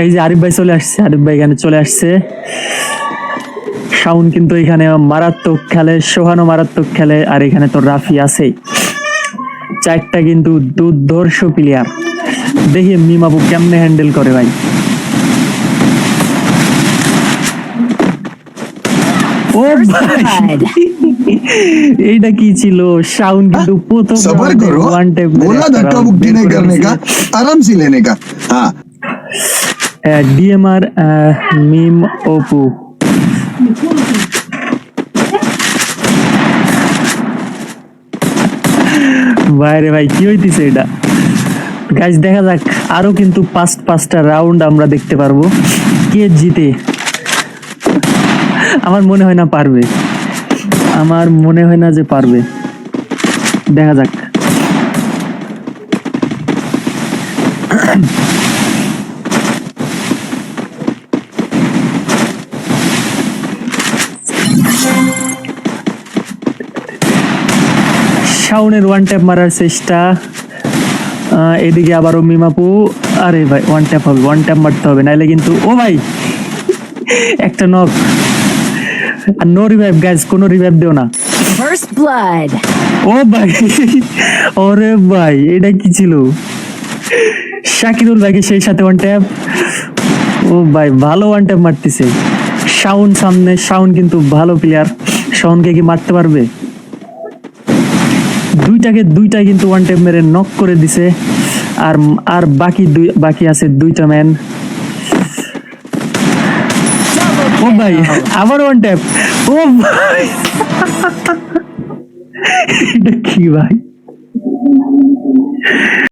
এই যে আরিফ ভাই চলে আসছে, আরিফ ভাই এখানে চলে আসছে। শাওন কিন্তু এখানে মারাত্মক খেলে, সোহানও মারাত্মক খেলে, আর এখানে তো রাফি আছে। চারটা কিন্তু দুর্ধর্ষ প্লেয়ার। দেখি মিমাবু কেমনে হ্যান্ডেল করে ভাই। ও ভাই, এইটা কি ছিল? শাওন কিন্তু প্রথম सबर करो, ওয়ান टैप बोला धक्का मुक्की नहीं करने का, आराम से लेने का। हाँ ডিএমআর মিম অপু। বাইরে ভাই কি হইতেছে এটা? গাইস দেখা যাক, আরো কিন্তু পাঁচটা রাউন্ড আমরা দেখতে পারবো। কে জিতে? আমার মনে হয় না পারবে, আমার মনে হয় না যে পারবে। দেখা যাক। শাওনের ওয়ান ট্যাপ মারার চেষ্টা, এদিকে আবারও মিমাপু। আরে ভাই ওয়ান ট্যাপ হবে, ওয়ান ট্যাপ মারতে হবে, নাইলে কিন্তু ও ভাই একটা নক। আর নো রিভাইভ গাইস, কোনো রিভাইভ দিও না। First blood. ও ভাই, ওরে ভাই এটা কি ছিল? শাকিরুল ভাইকে সেই সাথে ওয়ান ট্যাপ। ও ভাই ভালো ওয়ান ট্যাপ মারতেছে। শাওন সামনে, শাওন কিন্তু ভালো প্লেয়ার। শাওনকে কি মারতে পারবে? দুইটাই কিন্তু ওয়ান ট্যাপ মেরে নক করে দিছে। আর আর বাকি আছে দুইটা ম্যান। ও ভাই আবার ওয়ান ট্যাপ। ও ভাই এটা কি ভাই?